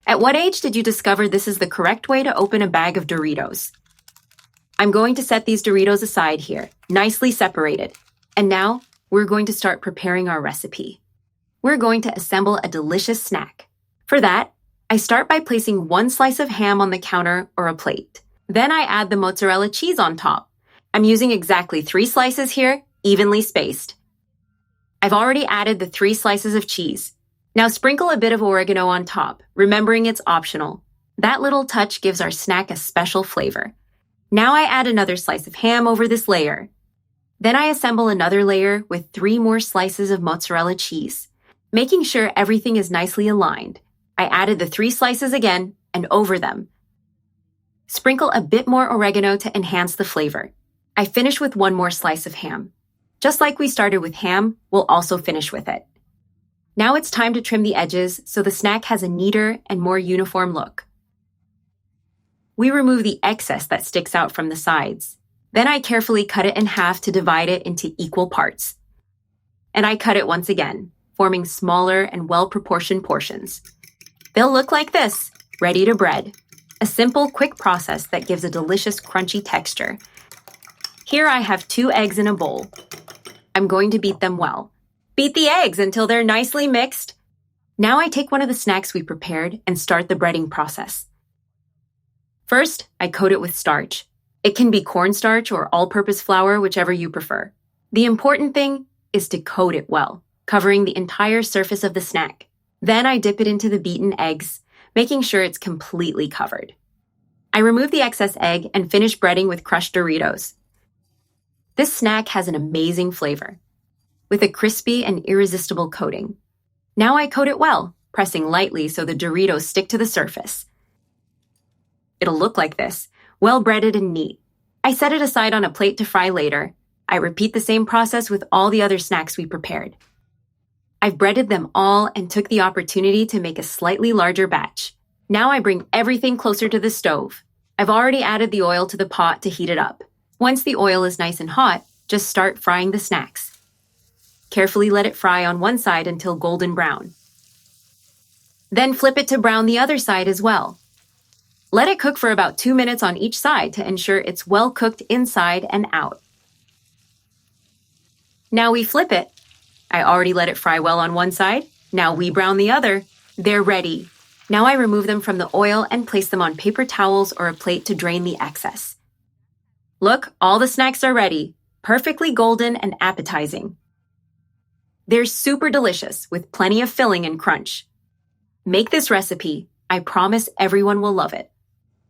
At what age did you discover this is the correct way to open a bag of Doritos? I'm going to set these Doritos aside here, nicely separated. And now, we're going to start preparing our recipe. We're going to assemble a delicious snack. For that, I start by placing one slice of ham on the counter or a plate. Then I add the mozzarella cheese on top. I'm using exactly 3 slices here, evenly spaced. I've already added the 3 slices of cheese. Now sprinkle a bit of oregano on top, remembering it's optional. That little touch gives our snack a special flavor. Now I add another slice of ham over this layer. Then I assemble another layer with 3 more slices of mozzarella cheese. Making sure everything is nicely aligned, I added the 3 slices again and over them. Sprinkle a bit more oregano to enhance the flavor. I finish with 1 more slice of ham. Just like we started with ham, we'll also finish with it. Now it's time to trim the edges so the snack has a neater and more uniform look. We remove the excess that sticks out from the sides. Then I carefully cut it in half to divide it into equal parts. And I cut it once again, forming smaller and well-proportioned portions. They'll look like this, ready to bread. A simple, quick process that gives a delicious, crunchy texture. Here I have 2 eggs in a bowl. I'm going to beat them well. Beat the eggs until they're nicely mixed. Now I take one of the snacks we prepared and start the breading process. First, I coat it with starch. It can be cornstarch or all-purpose flour, whichever you prefer. The important thing is to coat it well, covering the entire surface of the snack. Then I dip it into the beaten eggs, making sure it's completely covered. I remove the excess egg and finish breading with crushed Doritos. This snack has an amazing flavor, with a crispy and irresistible coating. Now I coat it well, pressing lightly so the Doritos stick to the surface. It'll look like this, well breaded and neat. I set it aside on a plate to fry later. I repeat the same process with all the other snacks we prepared. I've breaded them all and took the opportunity to make a slightly larger batch. Now I bring everything closer to the stove. I've already added the oil to the pot to heat it up. Once the oil is nice and hot, just start frying the snacks. Carefully let it fry on one side until golden brown. Then flip it to brown the other side as well. Let it cook for about 2 minutes on each side to ensure it's well cooked inside and out. Now we flip it. I already let it fry well on one side. Now we brown the other. They're ready. Now I remove them from the oil and place them on paper towels or a plate to drain the excess. Look, all the snacks are ready, perfectly golden and appetizing. They're super delicious with plenty of filling and crunch. Make this recipe. I promise everyone will love it.